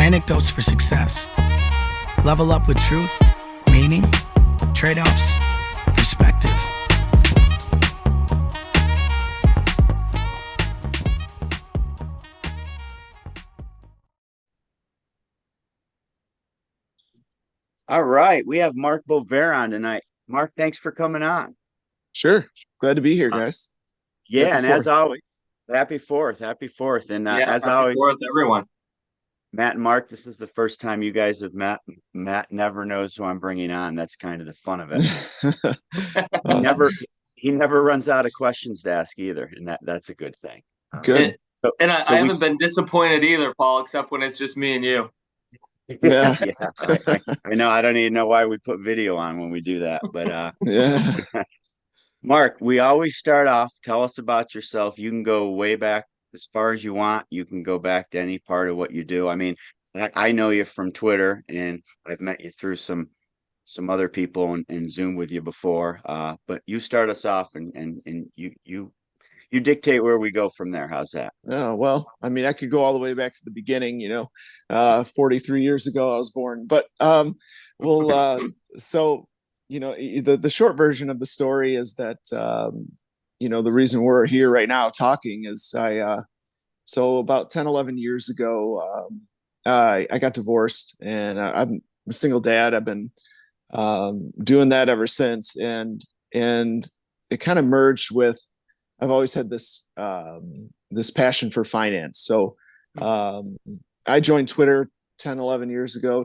Anecdotes for success. Level up with truth, meaning, trade-offs, perspective. All right, we have Mark Bovair on tonight. Mark, thanks for coming on. Sure. Glad to be here, guys. Yeah, Happy and 4th. as always, happy fourth. And as happy always, 4th, everyone. Matt and Mark, this is the first time you guys have met. Matt never knows who I'm bringing on. That's kind of the fun of it. Awesome. He never runs out of questions to ask either, and that's a good thing. Good. And I haven't been disappointed either, Paul, except when it's just me and you. Yeah. I know. I don't even know why we put video on when we do that, but Yeah. Mark, we always start off. Tell us about yourself. You can go way back as far as you want. You can go back to any part of what you do. I mean, I know you from Twitter, and I've met you through some other people and Zoom with you before. But you start us off, and you dictate where we go from there. How's that? Oh, well, I mean, I could go all the way back to the beginning, 43 years ago I was born, but, so, the short version of the story is that, the reason we're here right now talking is so about 10, 11 years ago, I got divorced, and I'm a single dad. I've been, doing that ever since. And it kind of merged with, I've always had this passion for finance. So I joined Twitter 10 years ago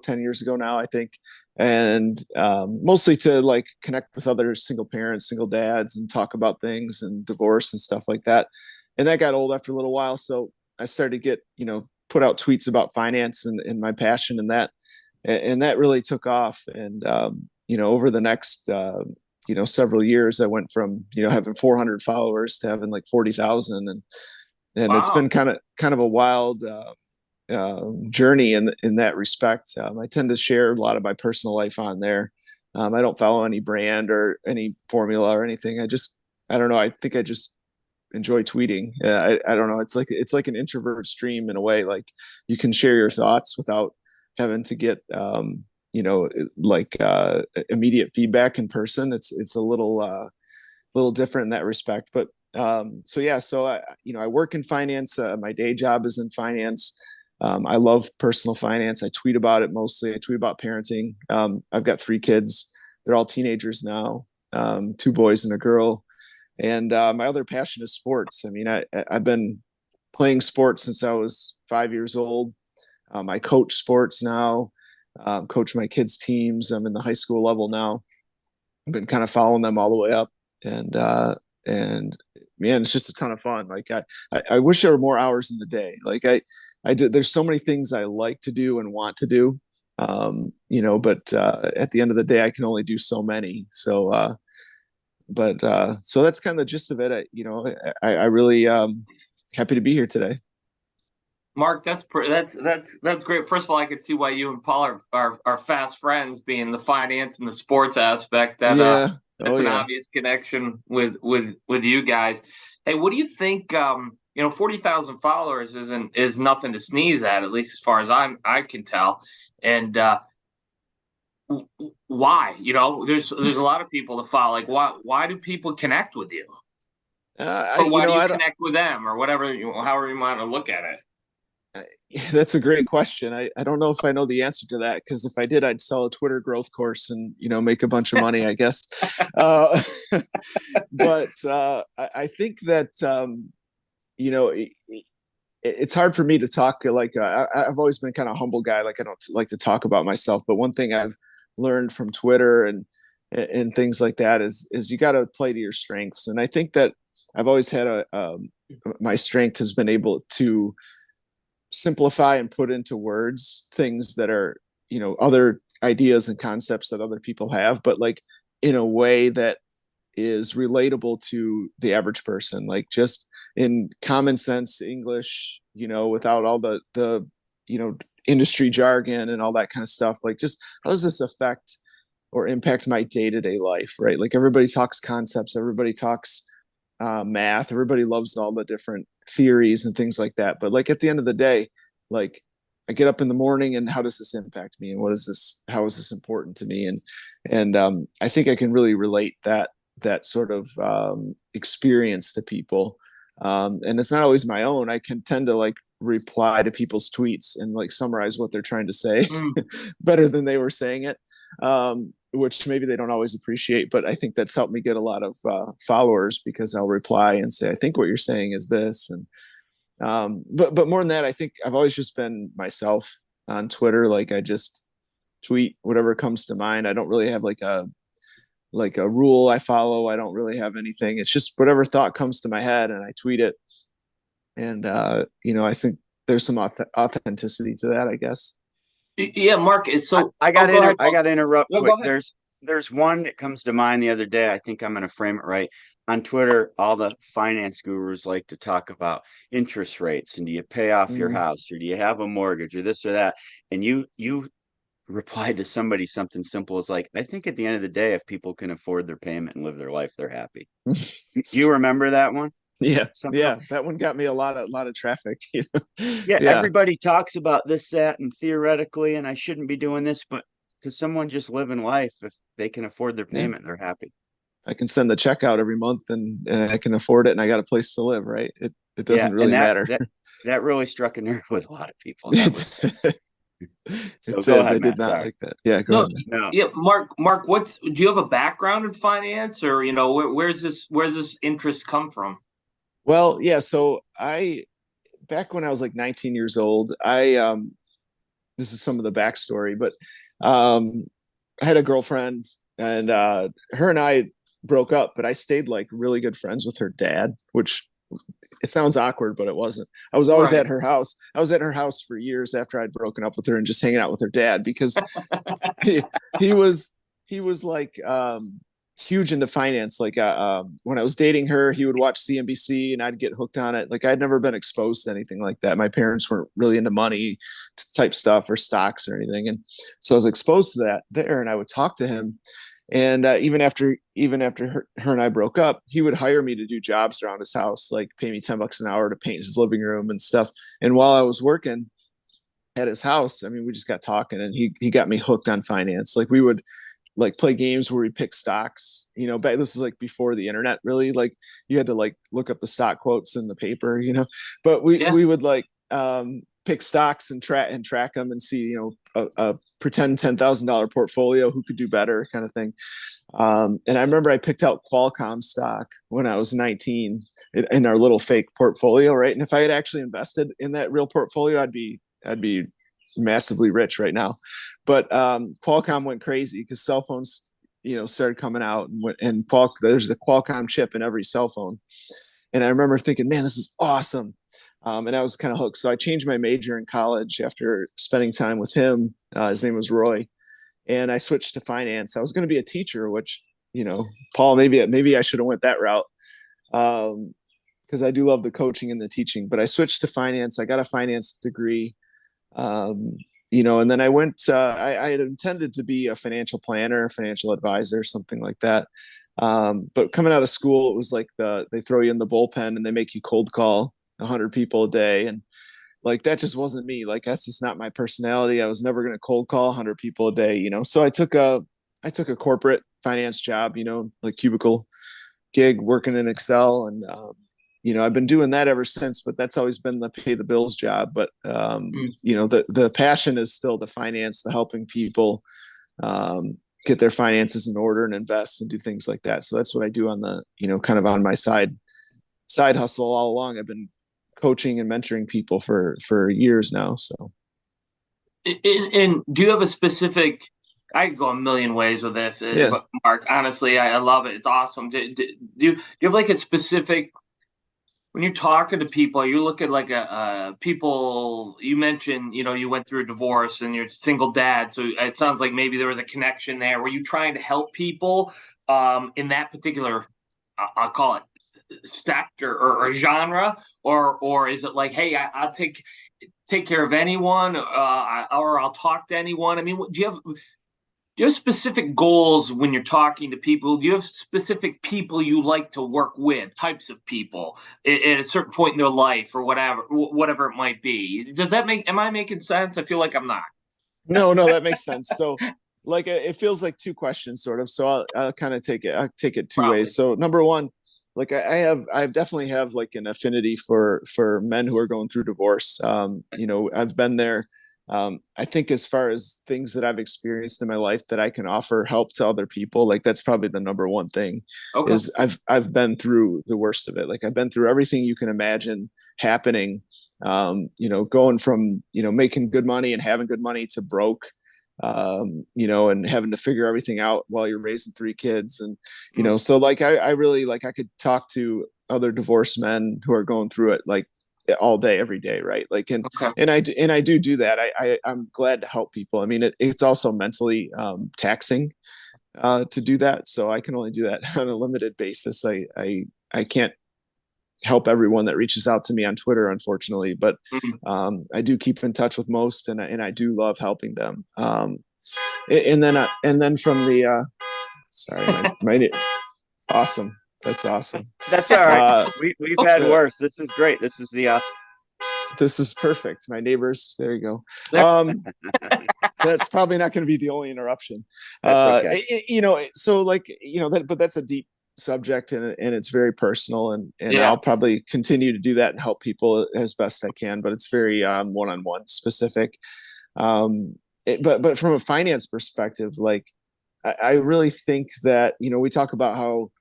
now, I think. And mostly to like connect with other single parents, single dads, and talk about things and divorce and stuff like that. And that got old after a little while. So I started to get, put out tweets about finance and my passion in that. And that really took off. And, over the next, several years, I went from, having 400 followers to having like 40,000. And Wow. It's been kind of a wild journey in that respect. I tend to share a lot of my personal life on there. I don't follow any brand or any formula or anything. I don't know. I think I just enjoy tweeting. I don't know. It's like an introvert stream in a way. Like you can share your thoughts without having to get, immediate feedback in person. It's a little different in that respect. But so I work in finance. My day job is in finance. I love personal finance. I tweet about it mostly. I tweet about parenting. I've got 3 kids. They're all teenagers now, 2 boys and a girl. And my other passion is sports. I mean, I've been playing sports since I was 5 years old. I coach sports now, coach my kids' teams. I'm in the high school level now. I've been kind of following them all the way up. And man, it's just a ton of fun. Like I wish there were more hours in the day. Like there's so many things I like to do and want to do. But at the end of the day, I can only do so many. So that's kind of the gist of it. I really happy to be here today. Mark, that's great. First of all, I could see why you and Paul are fast friends, being the finance and the sports aspect. That's an obvious connection with you guys. Hey, what do you think? 40,000 followers is nothing to sneeze at least as far as I can tell. And why? There's a lot of people to follow. Like, why do people connect with you? Or why do you connect with them, or whatever, however you want to look at it? That's a great question. I don't know if I know the answer to that, because if I did, I'd sell a Twitter growth course and make a bunch of money, I guess. But I think that it's hard for me to talk. Like I've always been kind of a humble guy. Like I don't like to talk about myself. But one thing I've learned from Twitter and things like that is you got to play to your strengths. And I think that I've always had my strength has been able to simplify and put into words things that are, other ideas and concepts that other people have, but like in a way that is relatable to the average person, like just in common sense English, without all the industry jargon and all that kind of stuff. Like, just how does this affect or impact my day-to-day life, right? Like everybody talks concepts, everybody talks math, everybody loves all the different theories and things like that. But like at the end of the day, like get up in the morning and how does this impact me? And how is this important to me? And I think I can really relate that sort of experience to people. And it's not always my own. I can tend to like reply to people's tweets and like summarize what they're trying to say better than they were saying it, which maybe they don't always appreciate. But I think that's helped me get a lot of followers, because I'll reply and say, I think what you're saying is this. And but more than that, I think I've always just been myself on Twitter. Like I just tweet whatever comes to mind. I don't really have like a rule I follow. I don't really have anything. It's just whatever thought comes to my head and I tweet it. And I think there's some authenticity to that, I guess. Yeah, Mark is so. I got to interrupt No, quick. There's one that comes to mind the other day. I think I'm going to frame it right. On Twitter, all the finance gurus like to talk about interest rates and do you pay off your house or do you have a mortgage or this or that? And you replied to somebody something simple as like, I think at the end of the day, if people can afford their payment and live their life, they're happy. Do you remember that one? Yeah. Yeah. That one got me a lot of traffic. Yeah. Everybody talks about this, that, and theoretically, and I shouldn't be doing this, but to someone just living life, if they can afford their payment, they're happy. I can send the check out every month and I can afford it and I got a place to live. Right. It doesn't really matter. That really struck a nerve with a lot of people. So go ahead, I did not like that. Yeah, go ahead. No. Yeah, Mark, do you have a background in finance, or where's this interest come from? Well, yeah. So back when I was like 19 years old, this is some of the backstory, but I had a girlfriend, and her and I broke up, but I stayed like really good friends with her dad, which it sounds awkward, but it wasn't. I was always at her house. I was at her house for years after I'd broken up with her and just hanging out with her dad, because he was like huge into finance. Like when I was dating her, he would watch CNBC and I'd get hooked on it. Like I'd never been exposed to anything like that. My parents weren't really into money type stuff or stocks or anything. And so I was exposed to that there, and I would talk to him. And even after her and I broke up, he would hire me to do jobs around his house, like pay me $10 an hour to paint his living room and stuff. And while I was working at his house, I mean, we just got talking, and he got me hooked on finance. Like we would like play games where we pick stocks, back, this is like before the internet really, like you had to like look up the stock quotes in the paper, but we would like pick stocks and track them and see, a pretend $10,000 portfolio, who could do better kind of thing. And I remember I picked out Qualcomm stock when I was 19 in our little fake portfolio. Right. And if I had actually invested in that real portfolio, I'd be massively rich right now. But Qualcomm went crazy because cell phones, started coming out, and there's a Qualcomm chip in every cell phone. And I remember thinking, man, this is awesome. And I was kind of hooked. So I changed my major in college after spending time with him. His name was Roy. And I switched to finance. I was going to be a teacher, which, Paul, maybe I should have went that route, because I do love the coaching and the teaching. But I switched to finance. I got a finance degree, and then I went, I had intended to be a financial planner, financial advisor, something like that. But coming out of school, it was like they throw you in the bullpen and they make you cold call 100 people a day. And like, that just wasn't me. Like, that's just not my personality. I was never going to cold call 100 people a day, So I took a corporate finance job, like cubicle gig, working in Excel. And, I've been doing that ever since, but that's always been the pay the bills job. But, the passion is still the finance, the helping people get their finances in order and invest and do things like that. So that's what I do on the, kind of on my side hustle all along. I've been coaching and mentoring people for years now. So, and do you have a specific? I could go a million ways with this, but Mark, honestly, I love it. It's awesome. Do you have like a specific? When you're talking to people, you look at like people. You mentioned, you went through a divorce and you're a single dad, so it sounds like maybe there was a connection there. Were you trying to help people in that particular? I'll call it sector or genre, or is it like, hey, I'll take care of anyone, or I'll talk to anyone? I mean, do you have do you have specific goals when you're talking to people? Do you have specific people you like to work with, types of people at a certain point in their life or whatever it might be? Am I making sense? I feel like I'm not. No, that makes sense. So like, it feels like two questions sort of. So I'll kind of I'll take it two ways. So number one, like I definitely have like an affinity for men who are going through divorce. I've been there. I think as far as things that I've experienced in my life that I can offer help to other people, like that's probably the number one thing. Okay. Is I've been through the worst of it. Like I've been through everything you can imagine happening. Going from, making good money and having good money to broke, and having to figure everything out while you're raising three kids. And, so like, I really, like, I could talk to other divorced men who are going through it, like all day, every day. Right. Like, and I do that. I'm glad to help people. I mean, it's also mentally, taxing, to do that. So I can only do that on a limited basis. I can't help everyone that reaches out to me on Twitter, unfortunately, but I do keep in touch with most, and I do love helping them. And then from the sorry, my awesome. That's awesome. That's all right. We've had worse. This is great. This is perfect. My neighbors. There you go. That's probably not going to be the only interruption. That's okay. So like, but that's a deep subject, and it's very personal, and I'll probably continue to do that and help people as best I can, but it's very one-on-one specific. But from a finance perspective, like I really think that, we talk about how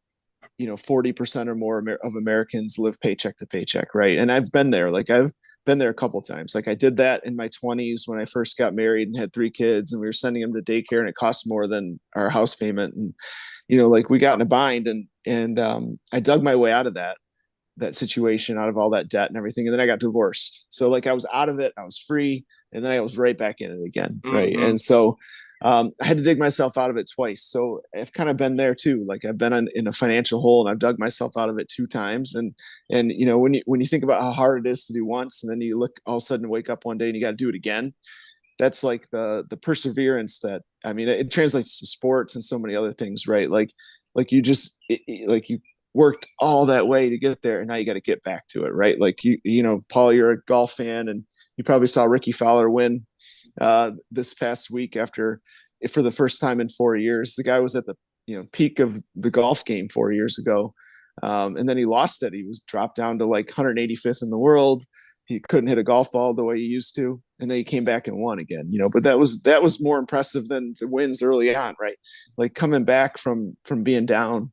40% or more of Americans live paycheck to paycheck, right? And I've been there. Like I've been there a couple of times. Like I did that in my 20s when I first got married and had three kids, and we were sending them to daycare, and it cost more than our house payment. And like we got in a bind, and I dug my way out of that situation, out of all that debt and everything. And then I got divorced. So like I was out of it, I was free, and then I was right back in it again. Right. And so I had to dig myself out of it twice. So I've kind of been there too. Like I've been in a financial hole, and I've dug myself out of it two times. And when you think about how hard it is to do once, and then you look, all of a sudden wake up one day and you got to do it again. That's like the perseverance that, I mean, it translates to sports and so many other things, right? Like you just, like you worked all that way to get there, and now you got to get back to it, right? Like Paul, you're a golf fan, and you probably saw Ricky Fowler win this past week for the first time in 4 years. The guy was at the peak of the golf game 4 years ago, and then he lost it. He was dropped down to like 185th in the world. He couldn't hit a golf ball the way he used to, and then he came back and won again. But that was more impressive than the wins early on, right? Like coming back from being down.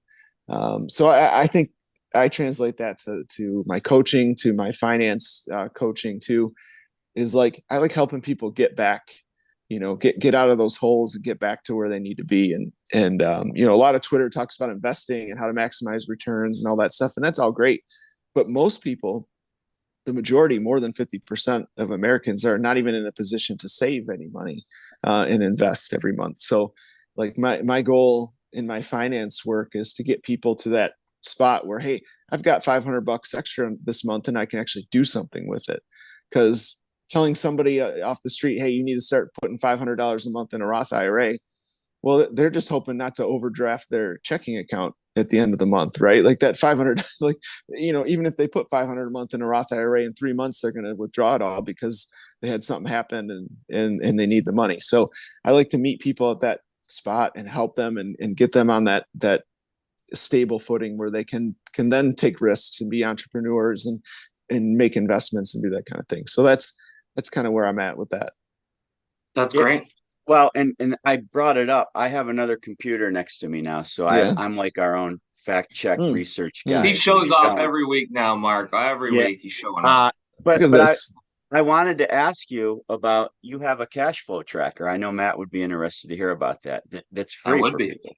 So I think I translate that to my coaching, to my finance coaching too. Is like I like helping people get back, get out of those holes and get back to where they need to be. And a lot of Twitter talks about investing and how to maximize returns and all that stuff, and that's all great. But most people, the majority, more than 50% of Americans, are not even in a position to save any money and invest every month. So like my goal in my finance work is to get people to that spot where, hey, I've got $500 extra this month and I can actually do something with it. Because telling somebody off the street, hey, you need to start putting $500 a month in a Roth IRA, well, they're just hoping not to overdraft their checking account at the end of the month, right? Like that 500, like, even if they put 500 a month in a Roth IRA, in 3 months, they're going to withdraw it all because they had something happen and they need the money. So I like to meet people at that spot and help them and get them on that stable footing where they can then take risks and be entrepreneurs and make investments and do that kind of thing. So that's kind of where I'm at with that. That's great. Well, and I brought it up. I have another computer next to me now, so I'm like our own fact check research guy. He shows off every week now, Mark. Every week he's showing off. But I wanted to ask you about, you have a cash flow tracker. I know Matt would be interested to hear about that. That's free for people.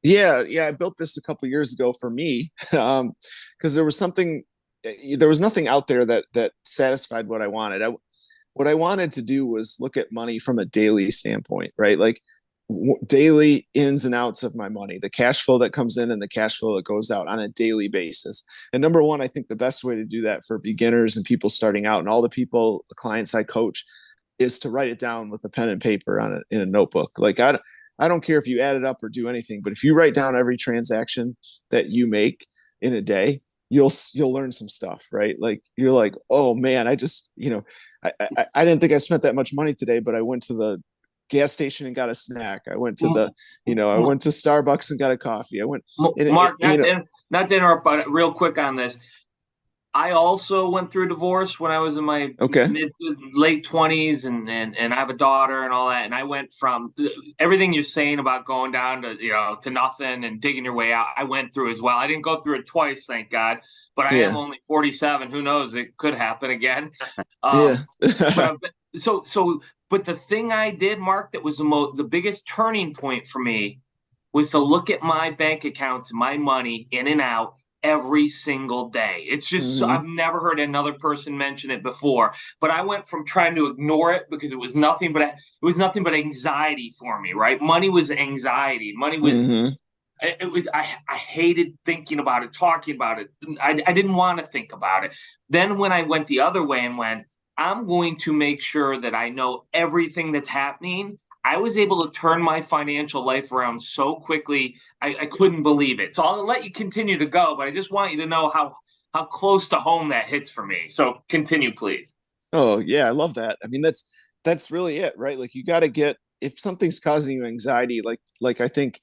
Yeah. I built this a couple of years ago for me because there was nothing out there that satisfied what I wanted. What I wanted to do was look at money from a daily standpoint, right? Like daily ins and outs of my money, the cash flow that comes in and the cash flow that goes out on a daily basis. And number one, I think the best way to do that for beginners and people starting out and all the clients I coach is to write it down with a pen and paper in a notebook. Like I don't care if you add it up or do anything, but if you write down every transaction that you make in a day, you'll learn some stuff, right? Like you're like, oh man, I just, I didn't think I spent that much money today, but I went to the gas station and got a snack. I went to I went to Starbucks and got a coffee. I went, Mark, not to interrupt, but real quick on this. I also went through divorce when I was in my late 20s, and I have a daughter and all that. And I went from everything you're saying about going down to, to nothing and digging your way out. I went through as well. I didn't go through it twice, thank God, but I am only 47. Who knows? It could happen again. But the thing I did, Mark, that was the biggest turning point for me was to look at my bank accounts, my money in and out every single day. It's just, I've never heard another person mention it before, but I went from trying to ignore it because it was nothing but anxiety for me, right? Money was anxiety. Money was, I hated thinking about it, talking about it. I didn't want to think about it. Then when I went the other way and went, I'm going to make sure that I know everything that's happening, I was able to turn my financial life around so quickly. I couldn't believe it. So I'll let you continue to go, but I just want you to know how close to home that hits for me. So continue, please. Oh yeah, I love that. I mean, that's really it, right? Like you got to get, if something's causing you anxiety, like I think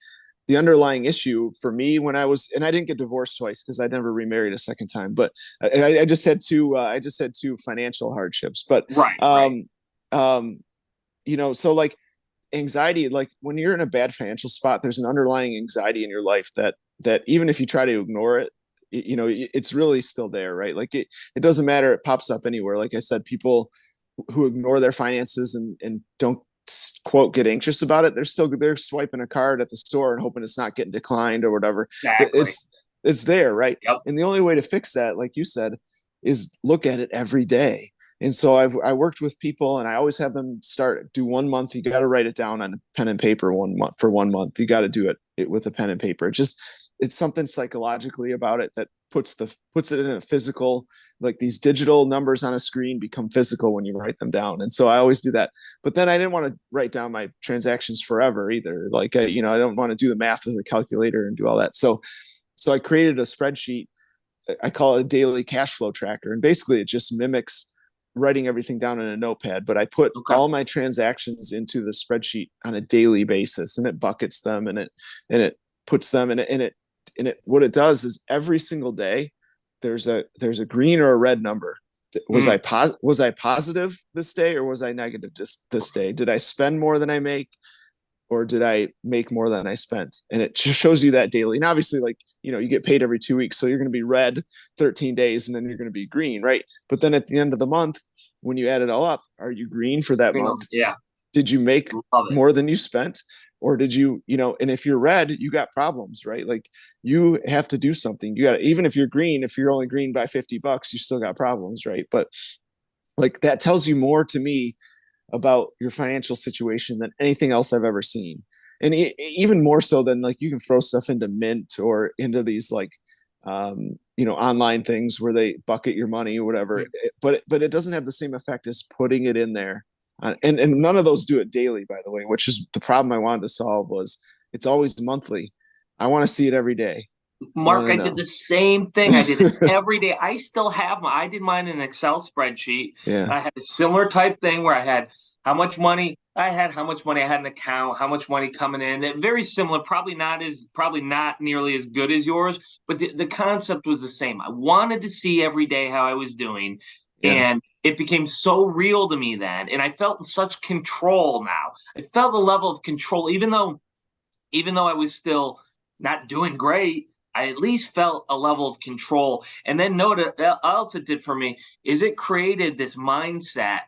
the underlying issue for me when I was, and I didn't get divorced twice because I never remarried a second time, but I just had two financial hardships, but so like anxiety, like when you're in a bad financial spot, there's an underlying anxiety in your life that even if you try to ignore it, it's really still there, right? Like it doesn't matter. It pops up anywhere. Like I said, people who ignore their finances and don't quote get anxious about it, they're swiping a card at the store and hoping it's not getting declined or whatever. Exactly. It's there, right? Yep. And the only way to fix that, like you said, is look at it every day. And so I worked with people, and I always have them do 1 month. You got to write it down on a pen and paper 1 month for 1 month. You got to do it with a pen and paper. It's something psychologically about it that puts it in a physical, like these digital numbers on a screen become physical when you write them down. And so I always do that. But then I didn't want to write down my transactions forever either. Like, I don't want to do the math with a calculator and do all that. So I created a spreadsheet. I call it a daily cash flow tracker. And basically it just mimics writing everything down in a notepad, but I put all my transactions into the spreadsheet on a daily basis, and it buckets them and it puts them in it. What it does is every single day there's a green or a red number. Was I positive this day, or was I negative this day? Did I spend more than I make, or did I make more than I spent? And it just shows you that daily. And obviously, like, you get paid every 2 weeks. So you're going to be red 13 days and then you're going to be green, right? But then at the end of the month, when you add it all up, are you green for that month? Yeah. Did you make more than you spent? Or did you, and if you're red, you got problems, right? Like you have to do something. You got to, even if you're green, if you're only green by $50, you still got problems, right? But like that tells you more to me about your financial situation than anything else I've ever seen. And even more so than, like, you can throw stuff into Mint or into these like, online things where they bucket your money or whatever, but it doesn't have the same effect as putting it in there. And none of those do it daily, by the way, which is the problem I wanted to solve. Was it's always monthly. I want to see it every day. Mark, I did the same thing. I did it every day. I still have I did mine in an Excel spreadsheet. Yeah. I had a similar type thing where I had how much money I had an account, how much money coming in. Very similar, probably not nearly as good as yours, but the concept was the same. I wanted to see every day how I was doing. Yeah. And it became so real to me then. And I felt such control now. I felt a level of control, even though I was still not doing great. I at least felt a level of control. And then what else it did for me is it created this mindset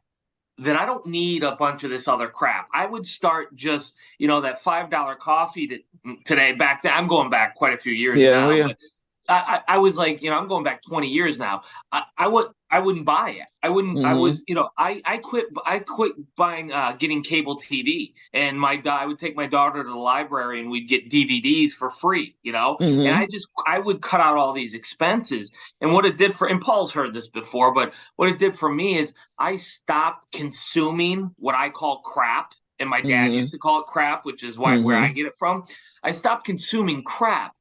that I don't need a bunch of this other crap. I would start just, that $5 coffee today. Back then, I'm going back quite a few years now. Yeah. But I was like, I'm going back 20 years now. I wouldn't buy it. I wouldn't. Mm-hmm. I was, I quit buying, getting cable TV, and I would take my daughter to the library and we'd get DVDs for free, Mm-hmm. And I would cut out all these expenses. And what it did and Paul's heard this before, but what it did for me is I stopped consuming what I call crap. and my dad used to call it crap, which is where I get it from. I stopped consuming crap,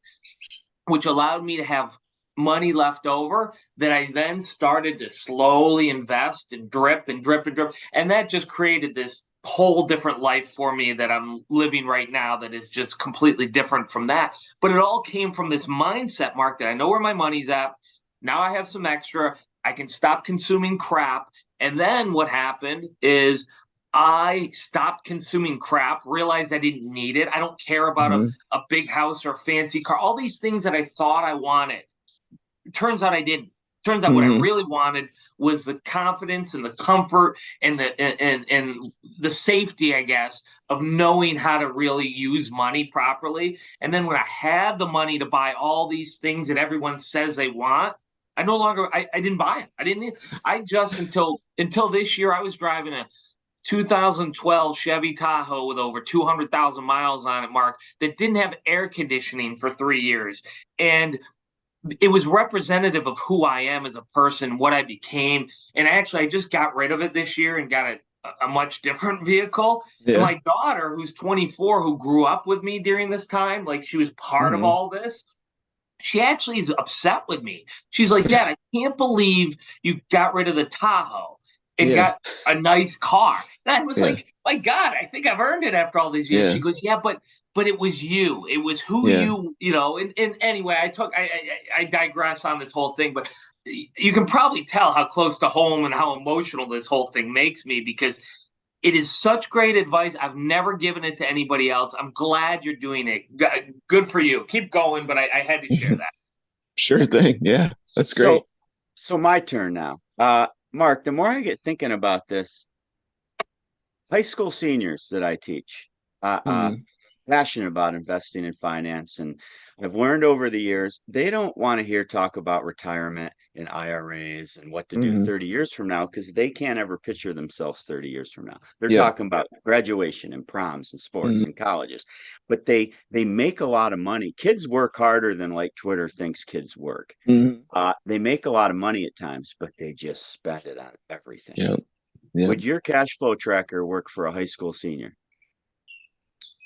which allowed me to have money left over that I then started to slowly invest and drip and drip and drip. And that just created this whole different life for me that I'm living right now that is just completely different from that. But it all came from this mindset, Mark, that I know where my money's at. Now I have some extra. I can stop consuming crap. And then what happened is I stopped consuming crap, realized I didn't need it. I don't care about a big house or a fancy car, all these things that I thought I wanted. It turns out I didn't. Turns out what I really wanted was the confidence and the comfort and the safety, I guess, of knowing how to really use money properly. And then when I had the money to buy all these things that everyone says they want, I no longer I didn't buy it. I just until this year I was driving a 2012 Chevy Tahoe with over 200,000 miles on it, Mark, that didn't have air conditioning for 3 years. And it was representative of who I am as a person, what I became. And actually, I just got rid of it this year and got a much different vehicle. Yeah. And my daughter, who's 24, who grew up with me during this time, like she was part of all this, she actually is upset with me. She's like, Dad, I can't believe you got rid of the Tahoe and got a nice car. And I was like, my God, I think I've earned it after all these years. She goes, yeah, but it was you. It was who you know. And anyway, I digress on this whole thing, but you can probably tell how close to home and how emotional this whole thing makes me because it is such great advice. I've never given it to anybody else. I'm glad you're doing it. Good for you. Keep going, but I had to share that. Sure thing. Yeah, that's great. So my turn now. Mark, the more I get thinking about this, high school seniors that I teach, passionate about investing in finance. And I've learned over the years, they don't want to hear talk about retirement and IRAs and what to do 30 years from now, because they can't ever picture themselves 30 years from now. They're talking about graduation and proms and sports and colleges, but they make a lot of money. Kids work harder than like Twitter thinks kids work. They make a lot of money at times, but they just spend it on everything. Would your cash flow tracker work for a high school senior?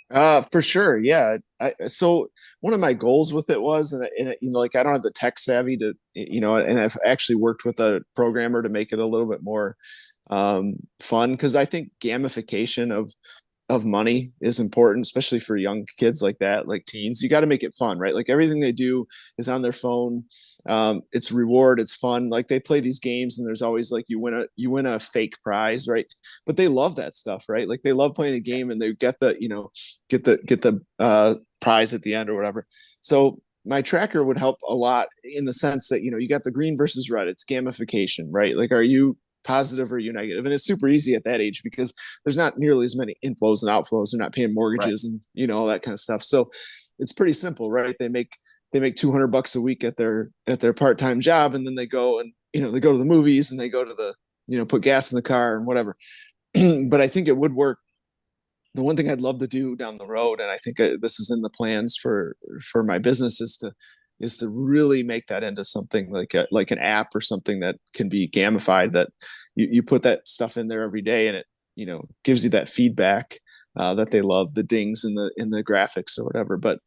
For sure. Yeah. So one of my goals with it was, and you know, like I don't have the tech savvy to, you know, and I've actually worked with a programmer to make it a little bit more fun, because I think gamification of money is important, especially for young kids like that, like teens. You got to make it fun, right? Like everything they do is on their phone. It's reward, it's fun. Like they play these games and there's always like you win a fake prize, right? But they love that stuff, right? Like they love playing a game and they get the, you know, get the prize at the end or whatever. So my tracker would help a lot in the sense that, you know, you got the green versus red, it's gamification, right? Like, are you positive or you negative? And it's super easy at that age because there's not nearly as many inflows and outflows. They're not paying mortgages and, you know, all that kind of stuff. So it's pretty simple, right? They make $200 a week at their part-time job, and then they go and, you know, they go to the movies and they go to the, you know, put gas in the car and whatever. But I think it would work. The one thing I'd love to do down the road, and I think this is in the plans for my business, is to really make that into something like an app or something that can be gamified, that you put that stuff in there every day and it, you know, gives you that feedback that they love, the dings in the graphics or whatever. But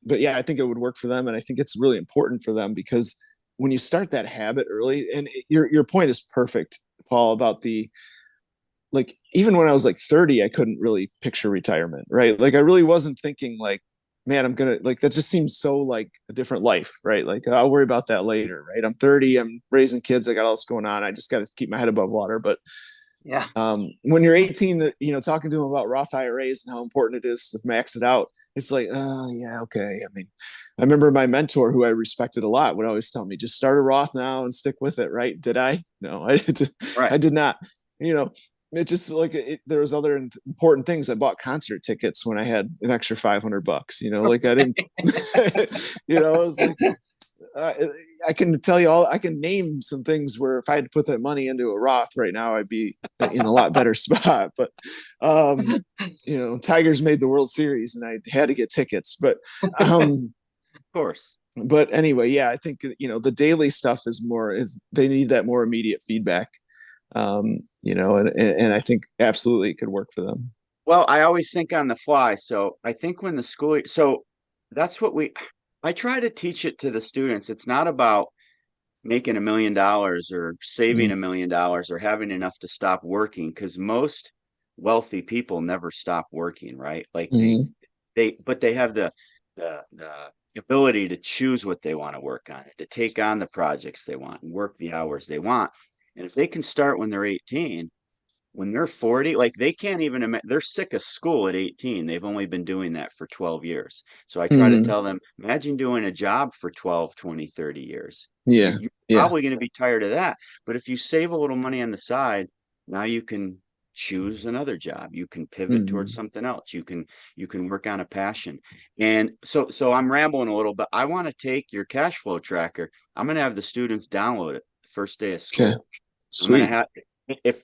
yeah, I think it would work for them. And I think it's really important for them because when you start that habit early, and your point is perfect, Paul, about like, even when I was like 30, I couldn't really picture retirement, right? Like I really wasn't thinking like, man, I'm gonna, like, that just seems so like a different life, right? Like I'll worry about that later, right? I'm 30, I'm raising kids, I got all this going on, I just got to keep my head above water. But when you're 18, that, you know, talking to them about Roth IRAs and how important it is to max it out, it's like, oh yeah, okay. I mean, I remember my mentor, who I respected a lot, would always tell me, just start a Roth now and stick with it, right? Did I? No, I did not. You know, it just like there was other important things. I bought concert tickets when I had an extra $500, you know, like I didn't, you know, I was like, I can tell you I can name some things where if I had to put that money into a Roth right now, I'd be in a lot better spot. But, you know, Tigers made the World Series and I had to get tickets, but, of course. But anyway, yeah, I think, you know, the daily stuff is they need that more immediate feedback. You know, and I think absolutely it could work for them. Well, I always think on the fly. So I think when the school, so that's what I try to teach it to the students. It's not about making $1 million or saving Mm, $1 million or having enough to stop working, because most wealthy people never stop working, right? Like mhm, but they have the ability to choose what they want to work on, to take on the projects they want and work the hours they want. And if they can start when they're 18, when they're 40, like they can't even they're sick of school at 18. They've only been doing that for 12 years. So I try to mhm. tell them, imagine doing a job for 12, 20, 30 years. Yeah, You're yeah. probably going to be tired of that. But if you save a little money on the side, now you can choose another job. You can pivot towards Mhm. something else. You can work on a passion. And so I'm rambling a little, but I want to take your cash flow tracker. I'm going to have the students download it the first day of Okay, school. I'm gonna sweet. have if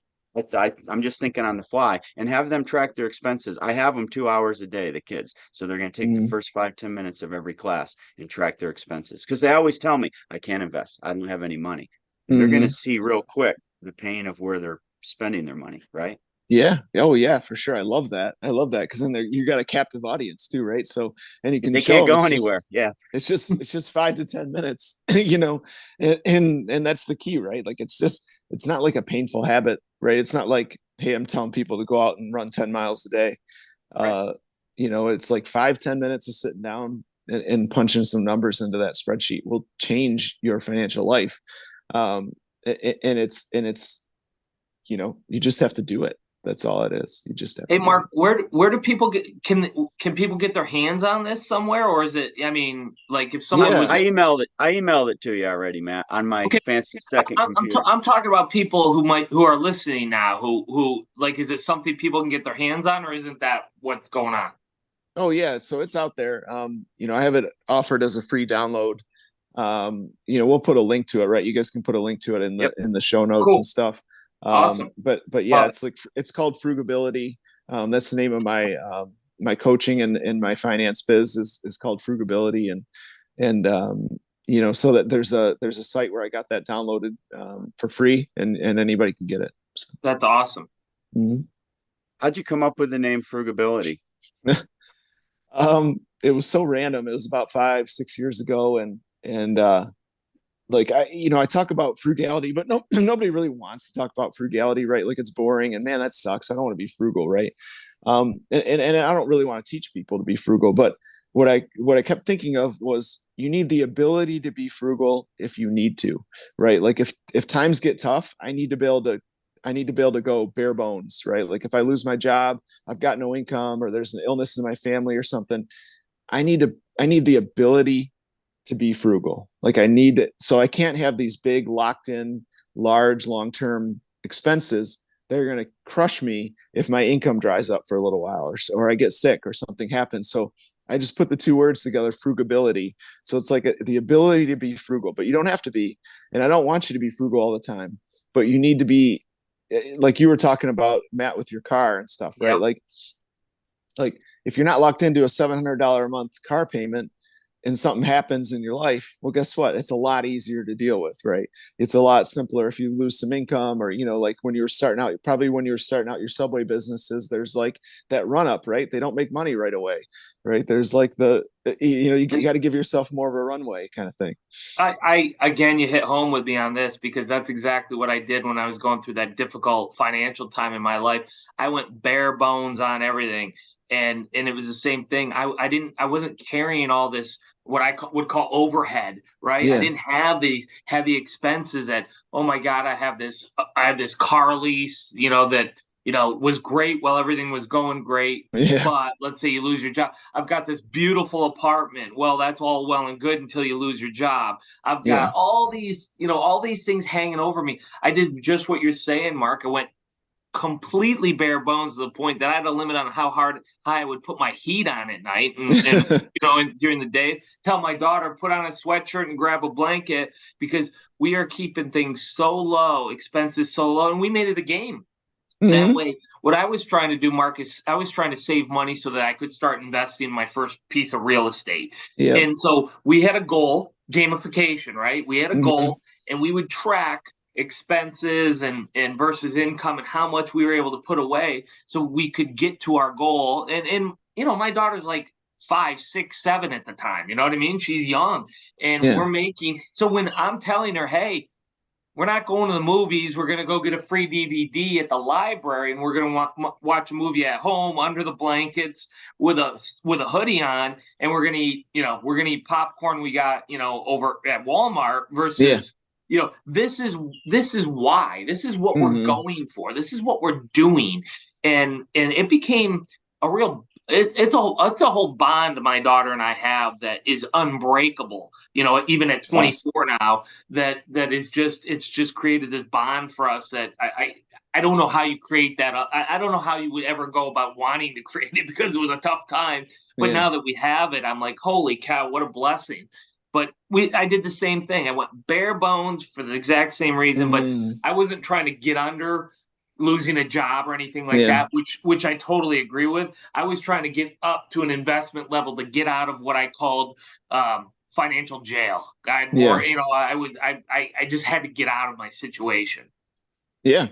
I'm just thinking on the fly, and have them track their expenses. I have them 2 hours a day, the kids. So they're gonna take the Mm, first 5, 10 minutes of every class and track their expenses. Because they always tell me I can't invest. I don't have any money. And they're gonna mhm. see real quick the pain of where they're spending their money, right? Yeah. Oh, yeah, for sure. I love that. I love that because then you got a captive audience too, right? So, and you can They show can't them go anywhere. Yeah. it's just 5 to 10 minutes, you know, and that's the key, right? Like it's not like a painful habit, right? It's not like, hey, I'm telling people to go out and run 10 miles a day. Right. Uh, you know, it's like 5, 10 minutes of sitting down and punching some numbers into that spreadsheet will change your financial life. Um, and it's, you know, you just have to do it. That's all it is. You just have Hey to do it. Mark, where do people get can people get their hands on this somewhere, or is it? I mean, like if someone Yeah. was I emailed it to you already, Matt, on my okay, fancy second computer. I'm talking about people who are listening now, who like, is it something people can get their hands on, or isn't that what's going on? Oh yeah. So it's out there. You know, I have it offered as a free download. You know, we'll put a link to it, right? You guys can put a link to it in Yep. the show notes and Cool, stuff. awesome, But yeah, love it. it's like it's called Frugability. That's the name of my my coaching and my finance biz is called Frugability, and you know, so that there's a site where I got that downloaded for free, and anybody can get it. So, That's awesome. mhm. How'd you come up with the name Frugability? It was so random. It was about 5, 6 years ago, and like I, you know, I talk about frugality, but no, nobody really wants to talk about frugality, right? Like it's boring, and man, that sucks. I don't want to be frugal, right? And I don't really want to teach people to be frugal, but what I kept thinking of was you need the ability to be frugal if you need to, right? Like if times get tough, I need to be able to go bare bones, right? Like if I lose my job, I've got no income, or there's an illness in my family or something. I need the ability to be frugal. Like I need it. So I can't have these big locked in, large, long-term expenses. They're going to crush me if my income dries up for a little while or I get sick or something happens. So I just put the two words together, frugability. So it's like the ability to be frugal, but you don't have to be. And I don't want you to be frugal all the time, but you need to be like you were talking about, Matt, with your car and stuff, right? Yep. Like if you're not locked into a $700 a month car payment, and something happens in your life, well, guess what? It's a lot easier to deal with, right? It's a lot simpler if you lose some income, or, you know, like when you were starting out, probably when you were starting out your Subway businesses, there's like that run up, right? They don't make money right away, right? There's like you know, you And got to give yourself more of a runway kind of thing. I again, you hit home with me on this because that's exactly what I did when I was going through that difficult financial time in my life. I went bare bones on everything, and it was the same thing. I wasn't carrying all this what would call overhead, right? I Yeah. didn't have these heavy expenses that, oh my God, I have this car lease, that was great while everything was going great. Yeah. But let's say you lose your job. I've got this beautiful apartment. Well, that's all well and good until you lose your job. I've Yeah. got all these things hanging over me. I did just what you're saying, Mark. I went completely bare bones to the point that I had a limit on how high I would put my heat on at night, and during the day. Tell my daughter put on a sweatshirt and grab a blanket because we are keeping things so low, expenses so low, and we made it a game. That Mm-hmm. way, what I was trying to do, Mark, is I was trying to save money so that I could start investing in my first piece of real estate. Yeah. And so we had a goal, gamification, right? We had a Mm-hmm. goal, and we would track. expenses and versus income and how much we were able to put away so we could get to our goal. And my daughter's like 5, 6, 7 at the time. You know what I mean? She's young, and Yeah. we're making. So when I'm telling her, hey, we're not going to the movies. We're going to go get a free DVD at the library, and we're going to watch a movie at home under the blankets with a hoodie on, and we're going to eat, we're going to eat popcorn we got, over at Walmart versus, this is why. This is what we're going for. This is what we're doing. And it became a real it's a whole bond my daughter and I have that is unbreakable. Even at 24 now, that is just it's just created this bond for us that I don't know how you create that. I don't know how you would ever go about wanting to create it because it was a tough time. But now that we have it, I'm like, holy cow, what a blessing. But I did the same thing. I went bare bones for the exact same reason, but I wasn't trying to get under losing a job or anything like that, which I totally agree with. I was trying to get up to an investment level to get out of what I called financial jail. I just had to get out of my situation. Yeah.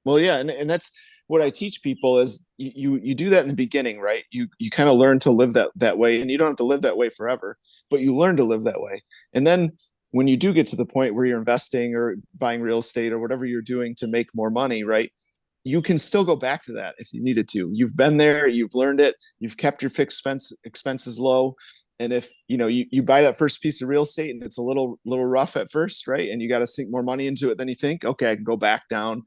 Well, yeah. And that's what I teach people is you do that in the beginning, right? You kind of learn to live that way, and you don't have to live that way forever, but you learn to live that way. And then when you do get to the point where you're investing or buying real estate or whatever you're doing to make more money, right? You can still go back to that if you needed to. You've been there, you've learned it, you've kept your fixed expenses low. And if you buy that first piece of real estate and it's a little rough at first, right? And you got to sink more money into it, then you think, okay, I can go back down.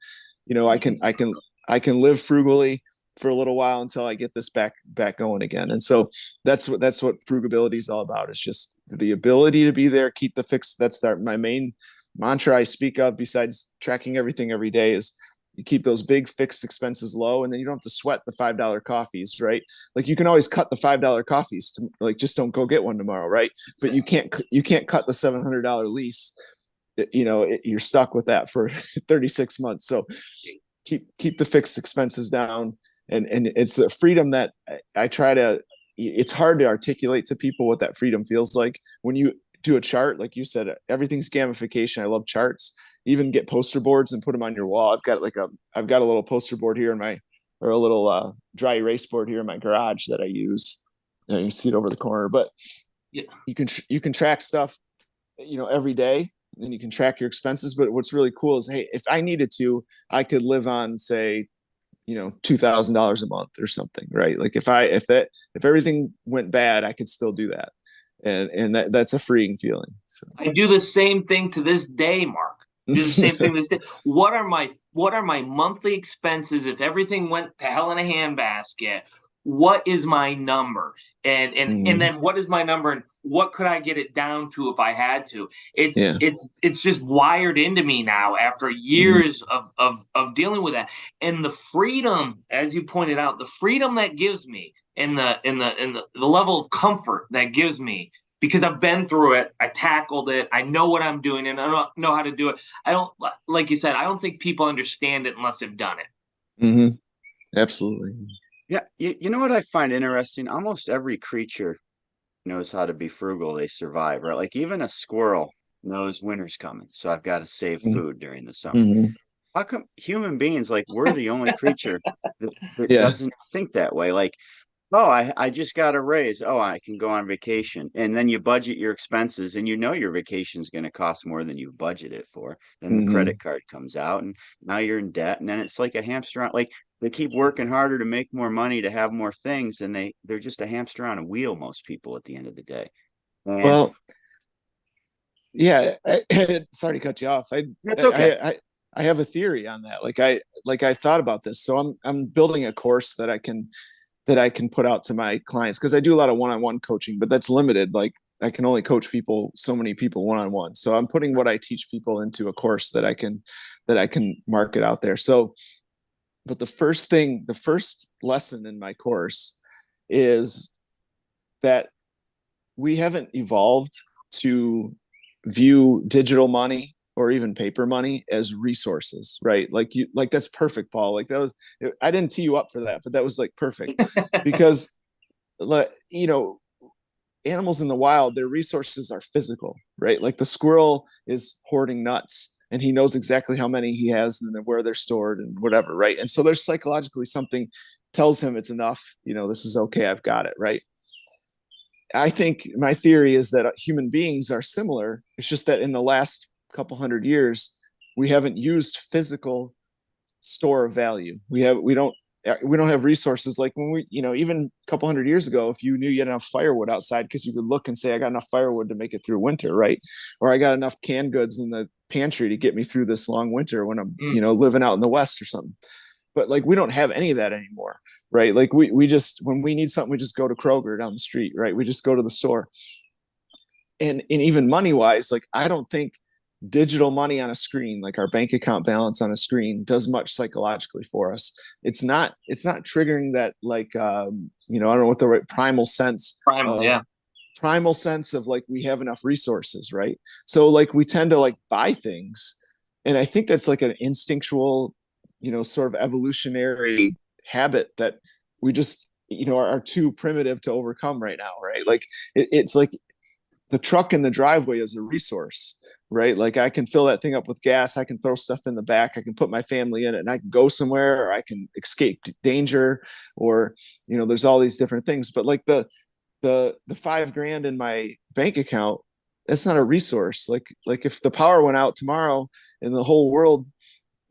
I can live frugally for a little while until I get this back going again. And so that's what Frugability is all about. It's just the ability to be there, keep the fix. That's my main mantra I speak of, besides tracking everything every day, is you keep those big fixed expenses low, and then you don't have to sweat the $5 coffees, right? Like you can always cut the $5 coffees to, like, just don't go get one tomorrow, right? But you can't cut the $700 lease. You're stuck with that for 36 months. So keep the fixed expenses down. And it's a freedom that I try to, it's hard to articulate to people what that freedom feels like. When you do a chart, like you said, everything's gamification. I love charts. Even get poster boards and put them on your wall. I've got a little poster board here or a little dry erase board here in my garage that I use. You can see it over the corner, but you can track stuff, every day, and you can track your expenses. But what's really cool is, hey, if I needed to, I could live on, say, $2,000 a month or something, right? Like if everything went bad, I could still do that. And that's a freeing feeling. So I do the same thing to this day, Mark. Do the same thing this day. What are my monthly expenses if everything went to hell in a handbasket? What is my number? And then what is my number, and what could I get it down to if I had to? It's just wired into me now after years of dealing with that. And the freedom, as you pointed out, the freedom that gives me, and the level of comfort that gives me, because I've been through it, I tackled it, I know what I'm doing, and I know how to do it. I don't, like you said, I don't think people understand it unless they've done it. Absolutely. Yeah, you know what I find interesting? Almost every creature knows how to be frugal. They survive, right? Like even a squirrel knows winter's coming, so I've got to save food during the summer. How come human beings, like, we're the only creature that doesn't think that way? Like, oh, I just got a raise. Oh, I can go on vacation. And then you budget your expenses, and your vacation is going to cost more than you budgeted for. Then the credit card comes out, and now you're in debt. And then it's like a hamster on, like, they keep working harder to make more money, to have more things, and they're just a hamster on a wheel, most people, at the end of the day. And well, yeah, sorry to cut you off. that's okay. I have a theory on that. Like I thought about this. So I'm building a course that I can put out to my clients, because I do a lot of one-on-one coaching, but that's limited. Like I can only coach so many people one-on-one. So I'm putting what I teach people into a course that I can market out there. So, but the first lesson in my course is that we haven't evolved to view digital money or even paper money as resources, right? Like that's perfect, Paul. Like I didn't tee you up for that, but that was like perfect because, animals in the wild, their resources are physical, right? Like the squirrel is hoarding nuts. and he knows exactly how many he has and where they're stored and whatever, right? And so there's psychologically something tells him it's enough, this is okay, I've got it, right? I think my theory is that human beings are similar. It's just that in the last couple hundred years, we haven't used physical store of value. We don't have resources like when even a couple hundred years ago, if you knew you had enough firewood outside, because you could look and say, I got enough firewood to make it through winter, right? Or I got enough canned goods in the pantry to get me through this long winter when I'm, living out in the West or something. But like, we don't have any of that anymore, right? Like we just, when we need something, we just go to Kroger down the street, right? We just go to the store. And even money wise, like, I don't think digital money on a screen, like our bank account balance on a screen, does much psychologically for us. It's not triggering that, like, I don't know what the right primal sense of like, we have enough resources, right? So like, we tend to like buy things. And I think that's like an instinctual, sort of evolutionary habit that we just, are too primitive to overcome right now, right? Like it's like the truck in the driveway is a resource, right? Like, I can fill that thing up with gas. I can throw stuff in the back. I can put my family in it, and I can go somewhere, or I can escape danger, or, there's all these different things. But like the $5,000 in my bank account, that's not a resource. Like if the power went out tomorrow and the whole world,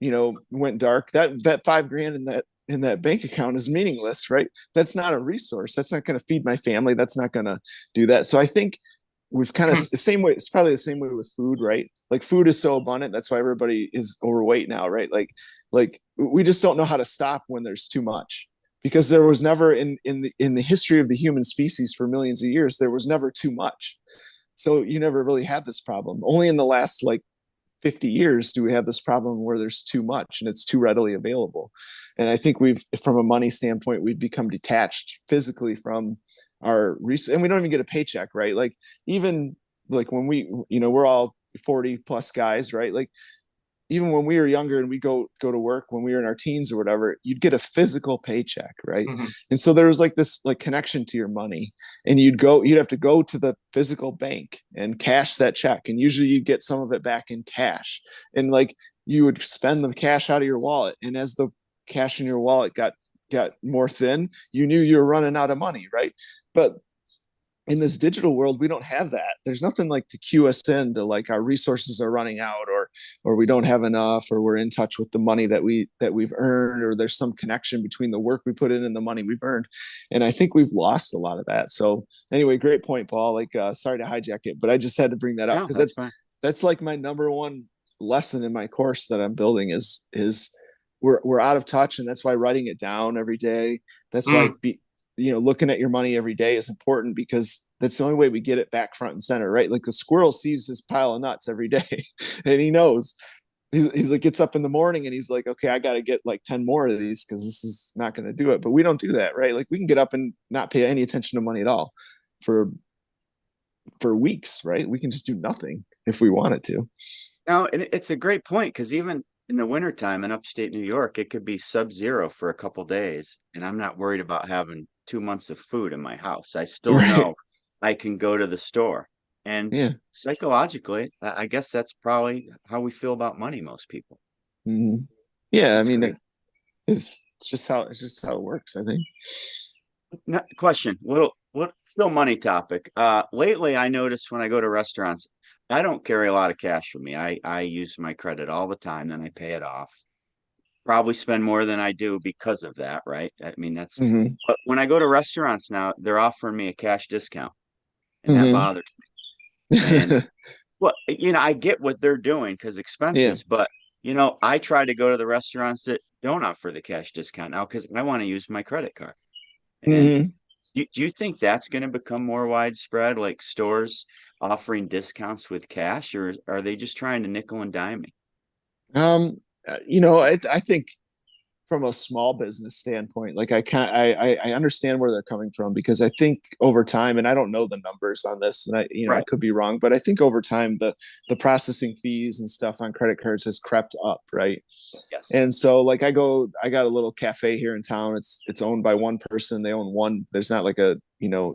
went dark, that $5,000 in that bank account is meaningless, right? That's not a resource. That's not going to feed my family. That's not going to do that. So I think we've kind of the same way. It's probably the same way with food, right? Like, food is so abundant. That's why everybody is overweight now, right? Like we just don't know how to stop when there's too much, because there was never in the history of the human species for millions of years, there was never too much. So you never really had this problem. Only in the last like 50 years do we have this problem where there's too much and it's too readily available. And I think from a money standpoint, we've become detached physically from our and we don't even get a paycheck, right? Like, even like when we're all 40 plus guys, right? Like, even when we were younger and we go to work when we were in our teens or whatever, you'd get a physical paycheck, right? And so there was like this like connection to your money, and you'd have to go to the physical bank and cash that check, and usually you'd get some of it back in cash, and like, you would spend the cash out of your wallet, and as the cash in your wallet got more thin, you knew you were running out of money, right? But in this digital world, we don't have that. There's nothing like to cue us in to like, our resources are running out, or we don't have enough, or we're in touch with the money that we've earned, or there's some connection between the work we put in and the money we've earned. And I think we've lost a lot of that. So anyway, great point, Paul. Like, sorry to hijack it, but I just had to bring that up, because that's like my number one lesson in my course that I'm building is we're out of touch. And that's why writing it down every day, that's why looking at your money every day is important, because that's the only way we get it back front and center, right? Like, the squirrel sees his pile of nuts every day and he knows, he's like, gets up in the morning and he's like, okay, I got to get like 10 more of these, because this is not going to do it. But we don't do that, right? Like, we can get up and not pay any attention to money at all for weeks, right? We can just do nothing if we wanted to. No, and it's a great point, because even in the wintertime in upstate New York, it could be sub-zero for a couple days, and I'm not worried about having 2 months of food in my house. I still know I can go to the store. And psychologically, I guess that's probably how we feel about money, most people. Yeah, that's, I mean, it's just how it works, I think. Question, still money topic. Lately, I noticed when I go to restaurants, I don't carry a lot of cash with me. I use my credit all the time, then I pay it off. Probably spend more than I do because of that, right? I mean, that's but when I go to restaurants now, they're offering me a cash discount, and that bothers me. And well, I get what they're doing because expenses, but I try to go to the restaurants that don't offer the cash discount now, because I want to use my credit card. And do you think that's going to become more widespread, like stores offering discounts with cash, or are they just trying to nickel and dime me? I think from a small business standpoint, like, I understand where they're coming from, because I think over time, and I don't know the numbers on this, and I could be wrong, but I think over time the processing fees and stuff on credit cards has crept up, right? Yes. And so like, I got a little cafe here in town. It's owned by one person. They own one. There's not like a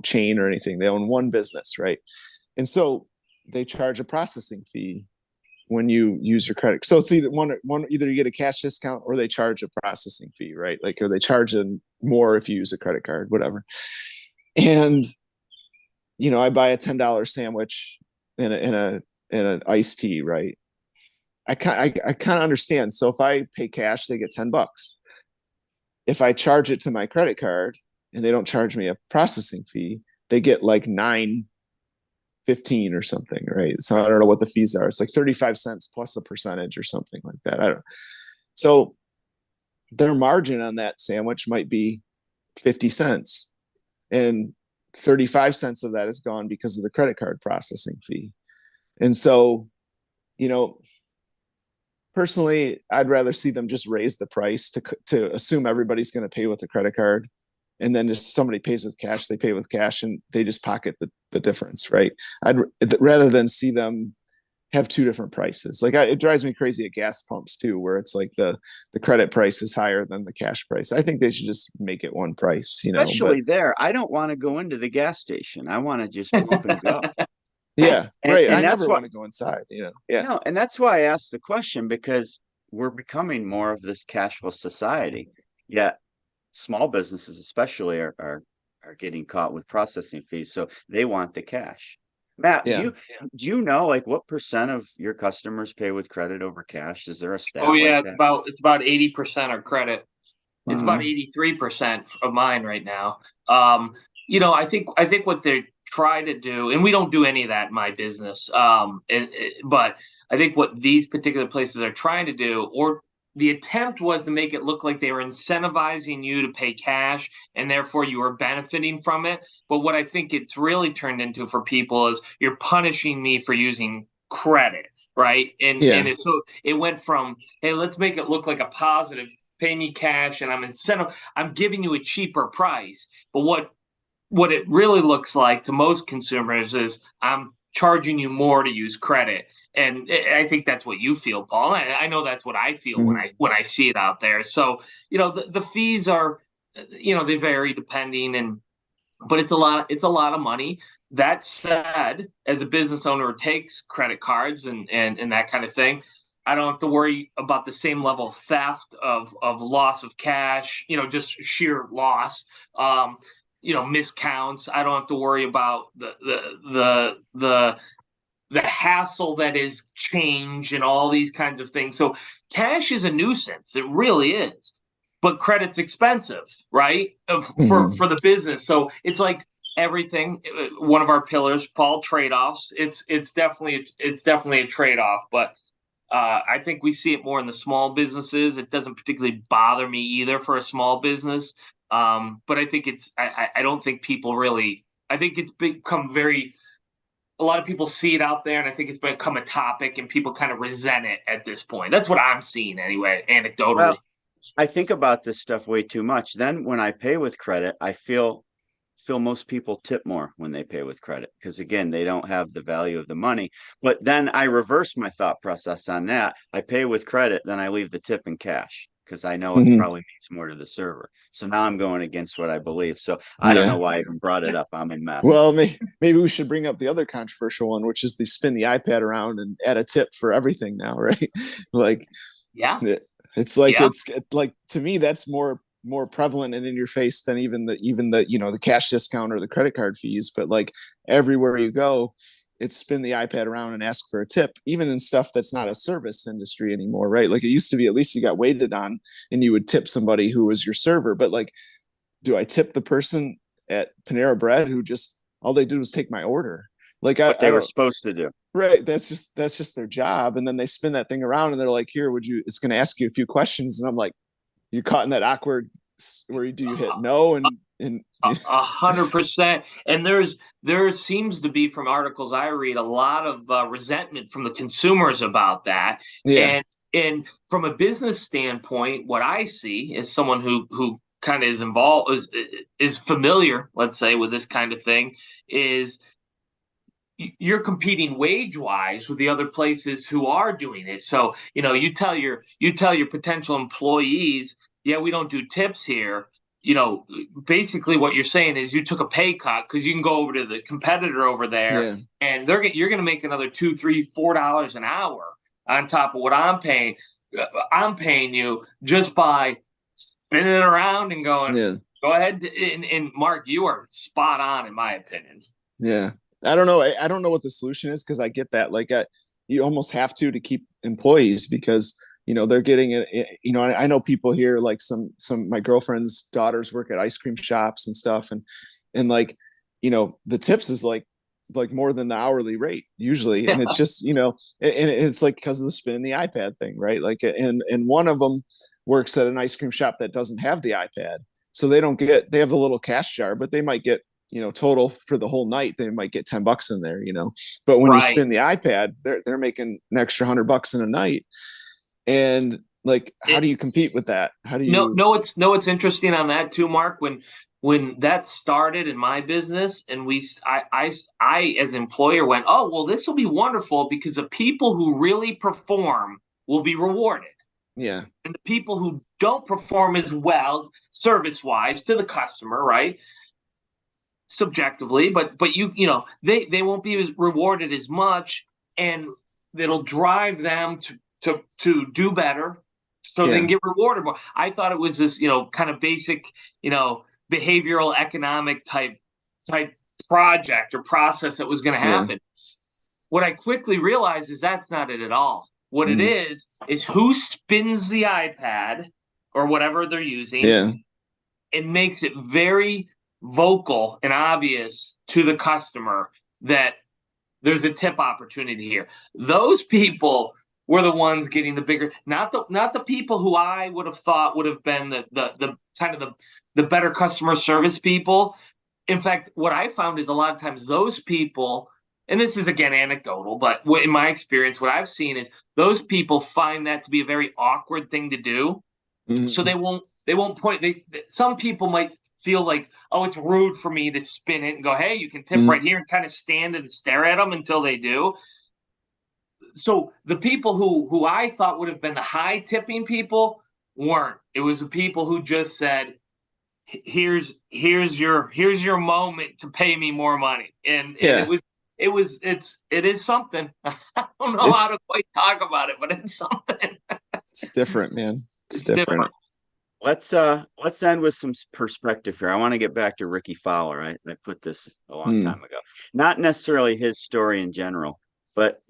chain or anything. They own one business, right? And so they charge a processing fee when you use your credit. So it's either either you get a cash discount or they charge a processing fee, right? Like, or they charge more if you use a credit card, whatever. And, I buy a $10 sandwich in an iced tea, right? I kind of understand. So if I pay cash, they get $10. If I charge it to my credit card and they don't charge me a processing fee, they get like $9.15 or something, right? So I don't know what the fees are. It's like 35 cents plus a percentage or something like that. I don't. So their margin on that sandwich might be 50 cents, and 35 cents of that is gone because of the credit card processing fee. And so, personally, I'd rather see them just raise the price to assume everybody's going to pay with a credit card. And then just somebody pays with cash, they pay with cash and they just pocket the difference, right? Rather than see them have two different prices. Like, it drives me crazy at gas pumps too, where it's like the credit price is higher than the cash price. I think they should just make it one price, Especially there. I don't want to go into the gas station. I want to just pump and go. Yeah, right. And I that's never want to go inside, Yeah. No, and that's why I asked the question, because we're becoming more of this cashless society. Yet small businesses especially are getting caught with processing fees, so they want the cash. Matt, Yeah. do you know, like, what percent of your customers pay with credit over cash? Is there a stat? Oh yeah, like that? it's about 80% are credit. It's about 83% of mine right now. I think what they try to do, and we don't do any of that in my business. But I think what these particular places are trying to do, or the attempt was to make it look like they were incentivizing you to pay cash and therefore you were benefiting from it. But what I think it's really turned into for people is you're punishing me for using credit, right? And so it went from, hey, let's make it look like a positive, pay me cash and I'm giving you a cheaper price. But what it really looks like to most consumers is I'm charging you more to use credit. And I think that's what you feel, Paul. I know that's what I feel when I see it out there. So, the fees are, they vary depending, but it's a lot of money. That said, as a business owner who takes credit cards and that kind of thing, I don't have to worry about the same level of theft, of loss of cash, just sheer loss. Miscounts. I don't have to worry about the hassle that is change and all these kinds of things. So cash is a nuisance. It really is. But credit's expensive, right? For the business. So it's like everything. One of our pillars, Paul, trade-offs. It's definitely a trade-off. But I think we see it more in the small businesses. It doesn't particularly bother me either for a small business. But I think I don't think people really, I think it's become a lot of people see it out there, and I think it's become a topic and people kind of resent it at this point. That's what I'm seeing anyway, anecdotally. Well, I think about this stuff way too much. Then when I pay with credit, I feel most people tip more when they pay with credit, because again, they don't have the value of the money. But then I reverse my thought process on that. I pay with credit, then I leave the tip in cash, because I know it probably means more to the server. So now I'm going against what I believe. So I don't know why I even brought it up. I'm in mess. Well, maybe we should bring up the other controversial one, which is they spin the iPad around and add a tip for everything now, right? Like, it's like it's like, to me, that's more prevalent and in your face than even the cash discount or the credit card fees. But like, everywhere you go, it's spin the iPad around and ask for a tip, even in stuff that's not a service industry anymore, right? Like, it used to be, at least you got waited on and you would tip somebody who was your server. But like, do I tip the person at Panera Bread who just, all they did was take my order? Like, what they were supposed to do. Right. That's just their job. And then they spin that thing around and they're like, here, it's going to ask you a few questions. And I'm like, you're caught in that awkward, where you hit no and 100%. And there seems to be, from articles I read, a lot of resentment from the consumers about that. Yeah. And from a business standpoint, what I see is someone who kind of is involved, is familiar, let's say, with this kind of thing, is you're competing wage wise with the other places who are doing it. So, you tell your potential employees, yeah, we don't do tips here. Basically what you're saying is you took a pay cut because you can go over to the competitor over there, and you're going to make another $2, $3, $4 an hour. on top of what I'm paying you just by spinning it around and going, Yeah. go ahead. And Mark, you are spot on in my opinion. Yeah. I don't know. I don't know what the solution is, because I get that. Like, you almost have to keep employees, because they're getting it. I know people here, like some my girlfriend's daughters work at ice cream shops and stuff, and like the tips is like more than the hourly rate usually, and it's just and it's like because of the spin and the iPad thing, right? Like, and one of them works at an ice cream shop that doesn't have the iPad, so they have the little cash jar, but they might get total for the whole night, they might get $10 in there, but when you spin the iPad, they're making an extra $100 in a night. And like, how do you compete with that? How do you it's interesting on that too, Mark, when that started in my business, and I as employer went, oh, well, this will be wonderful because the people who really perform will be rewarded. Yeah. And the people who don't perform as well service wise to the customer, right, subjectively, but they won't be as rewarded as much, and it'll drive them to do better, so they can get rewarded more. I thought it was this kind of basic behavioral economic type project or process that was going to happen. What I quickly realized is that's not it at all. What it is who spins the iPad or whatever they're using, and makes it very vocal and obvious to the customer that there's a tip opportunity here. Those people were the ones getting the bigger, not the people who I would have thought would have been the kind of the better customer service people. In fact, what I found is a lot of times those people, and this is again anecdotal, but in my experience, what I've seen is those people find that to be a very awkward thing to do. So they won't point. Some people might feel like, oh, it's rude for me to spin it and go, hey, you can tip right here, and kind of stand and stare at them until they do. So the people who I thought would have been the high tipping people weren't. It was the people who just said, here's your moment to pay me more money. And it is something. I don't know how to quite talk about it, but it's something. It's different, man. It's different. Let's end with some perspective here. I want to get back to Ricky Fowler. I put this a long time ago. Not necessarily his story in general, but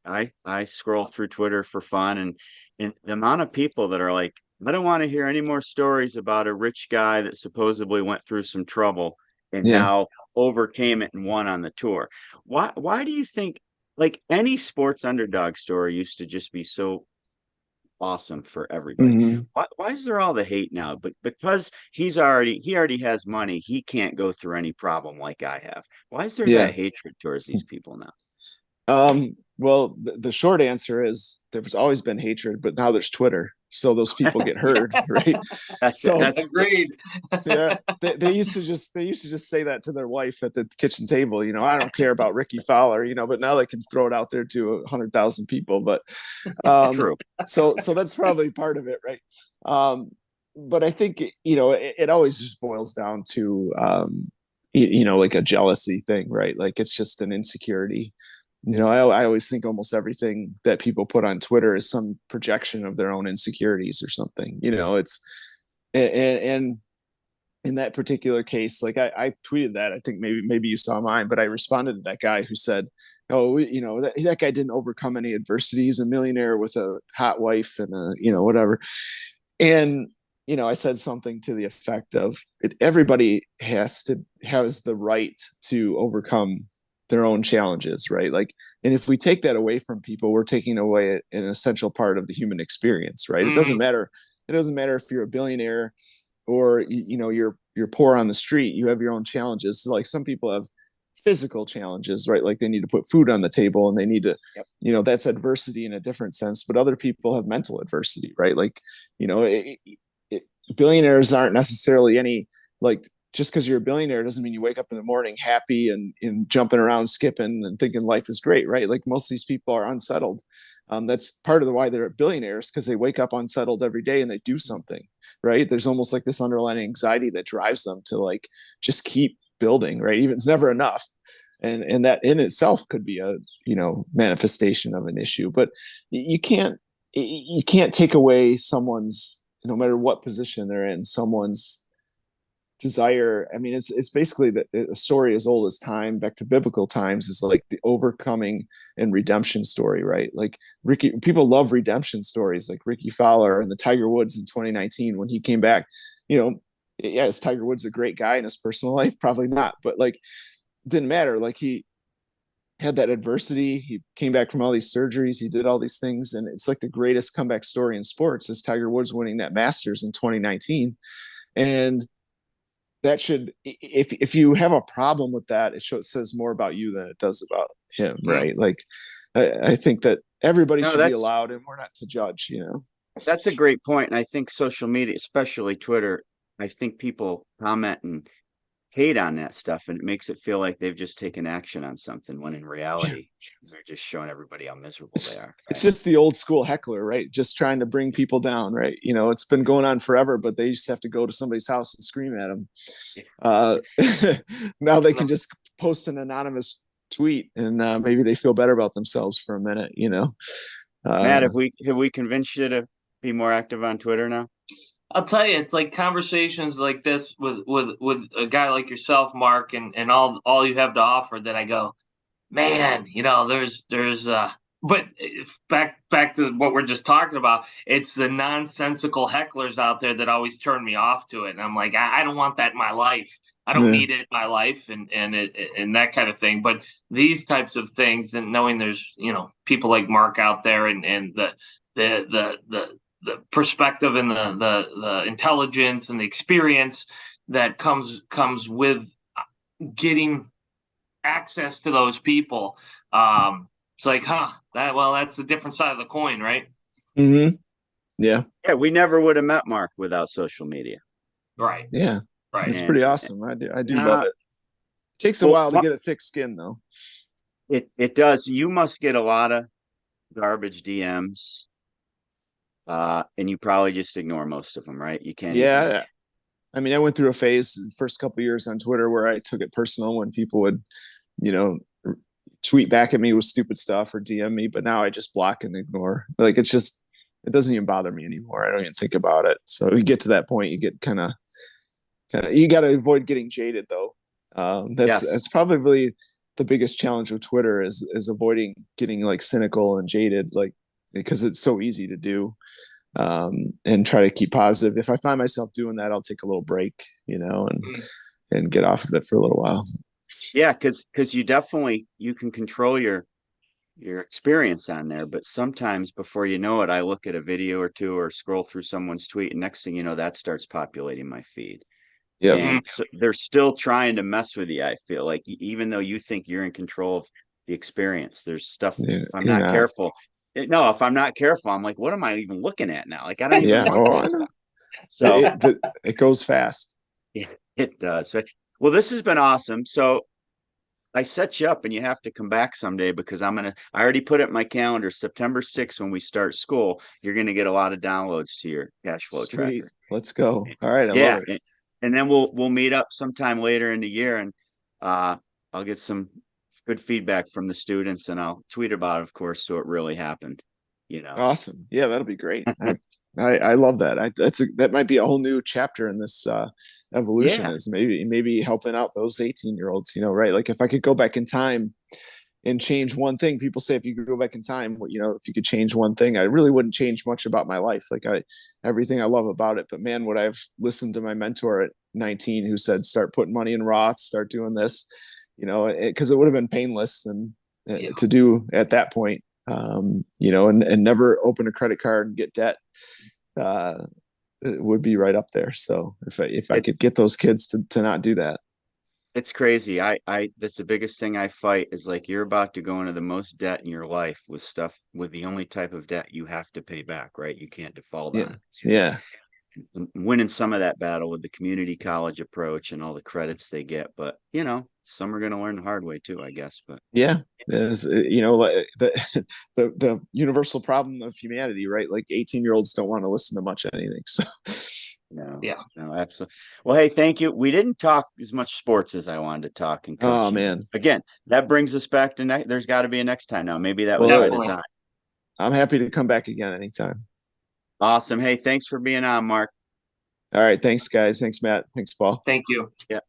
I scroll through Twitter for fun, and the amount of people that are like, I don't want to hear any more stories about a rich guy that supposedly went through some trouble and now overcame it and won on the tour. Why do you think, like, any sports underdog story used to just be so awesome for everybody? Why is there all the hate now? But because he already has money, he can't go through any problem like I have. Why is there that hatred towards these people now? Well, the short answer is there's always been hatred, but now there's Twitter, so those people get heard, right? That's agreed. They used to just say that to their wife at the kitchen table. I don't care about Ricky Fowler, but now they can throw it out there to 100,000 people. But true. So that's probably part of it, right? But I think it always just boils down to like a jealousy thing, right? Like, it's just an insecurity. I always think almost everything that people put on Twitter is some projection of their own insecurities or something. It's and in that particular case, like I tweeted that, I think maybe you saw mine, but I responded to that guy who said, oh, that guy didn't overcome any adversity. He's a millionaire with a hot wife and whatever. And I said something to the effect of, everybody has the right to overcome their own challenges, right? Like, and if we take that away from people, we're taking away an essential part of the human experience, right? It doesn't matter if you're a billionaire or you're poor on the street. You have your own challenges. So, like, some people have physical challenges, right? Like, they need to put food on the table and they need to that's adversity in a different sense. But other people have mental adversity, right? Like, billionaires aren't necessarily any, like, just because you're a billionaire doesn't mean you wake up in the morning happy and jumping around, skipping and thinking life is great, right? Like, most of these people are unsettled. That's part of the why they're billionaires, because they wake up unsettled every day and they do something, right? There's almost like this underlying anxiety that drives them to, like, just keep building, right? Even it's never enough. and that in itself could be a, manifestation of an issue. But you can't take away someone's, no matter what position they're in, someone's desire. I mean, it's basically a story as old as time, back to biblical times, is like the overcoming and redemption story, right? Like people love redemption stories, like Ricky Fowler and the Tiger Woods in 2019 when he came back. Yeah, is Tiger Woods a great guy in his personal life? Probably not, but like, didn't matter. Like, he had that adversity. He came back from all these surgeries. He did all these things, and it's like the greatest comeback story in sports is Tiger Woods winning that Masters in 2019. And that should, if you have a problem with that, it says more about you than it does about him, right? Like, I think that everybody should be allowed, and we're not to judge. That's a great point. And I think social media, especially Twitter, I think people comment and hate on that stuff, and it makes it feel like they've just taken action on something, when in reality they're just showing everybody how miserable they are. It's just the old school heckler, right? Just trying to bring people down, right? It's been going on forever, but they just have to go to somebody's house and scream at them. Now they can just post an anonymous tweet, and maybe they feel better about themselves for a minute. Matt, have we convinced you to be more active on Twitter now? I'll tell you, it's like conversations like this with a guy like yourself, Mark, and all you have to offer, that I go, man, but back to what we're just talking about, it's the nonsensical hecklers out there that always turn me off to it. And I'm like, I don't want that in my life. I don't need it in my life, and that kind of thing. But these types of things, and knowing there's, people like Mark out there, and the perspective and the intelligence and the experience that comes with getting access to those people. It's like, that's a different side of the coin, right? Mm-hmm. Yeah. Yeah, we never would have met Mark without social media. Right. Yeah. Right. It's pretty awesome. I do love it. It takes a while to get a thick skin, though. It does. You must get a lot of garbage DMs. And you probably just ignore most of them, right? You can't. Yeah. I mean, I went through a phase the first couple of years on Twitter where I took it personal when people would, tweet back at me with stupid stuff or DM me, but now I just block and ignore. Like, it doesn't even bother me anymore. I don't even think about it. So you get to that point, you get kind of, you got to avoid getting jaded, though. That's probably the biggest challenge with Twitter is avoiding getting like cynical and jaded, like, because it's so easy to do, and try to keep positive. If I find myself doing that, I'll take a little break, and get off of it for a little while. Yeah, because you can control your experience on there, but sometimes before you know it, I look at a video or two or scroll through someone's tweet, and next thing you know, that starts populating my feed. Yeah, and so they're still trying to mess with you. I feel like, even though you think you're in control of the experience, there's stuff. If I'm not careful, if I'm not careful, I'm like, what am I even looking at now? Like, I don't even want this stuff. So it goes fast. Yeah, it does. Well, this has been awesome. So I set you up, and you have to come back someday, because I already put it in my calendar, September 6th, when we start school, you're going to get a lot of downloads to your cash flow tracker. Let's go. All right. I love it. And then we'll meet up sometime later in the year, and I'll get some good feedback from the students, and I'll tweet about it, of course, so it really happened. Awesome. Yeah, that'll be great. I love that. That might be a whole new chapter in this evolution. Is maybe helping out those 18-year-olds. Right? Like, if I could go back in time and change one thing, people say if you could go back in time, if you could change one thing, I really wouldn't change much about my life. Like, everything I love about it. But man, would I've listened to my mentor at 19 who said, start putting money in Roths, start doing this, because it would have been painless and to do at that point, and never open a credit card and get debt. It would be right up there. So if I could get those kids to not do that. It's crazy. That's the biggest thing I fight, is like, you're about to go into the most debt in your life with the only type of debt you have to pay back, right? You can't default on it. Yeah. Winning some of that battle with the community college approach and all the credits they get, but some are going to learn the hard way too, I guess. But there's the universal problem of humanity, right? Like, 18-year-olds don't want to listen to much of anything. So No, Yeah. no, absolutely. Well, hey, thank you. We didn't talk as much sports as I wanted to talk in coaching. Oh man. Again, that brings us back to there's got to be a next time now. Maybe that was by design. I'm happy to come back again anytime. Awesome. Hey, thanks for being on, Mark. All right. Thanks, guys. Thanks, Matt. Thanks, Paul. Thank you. Yeah.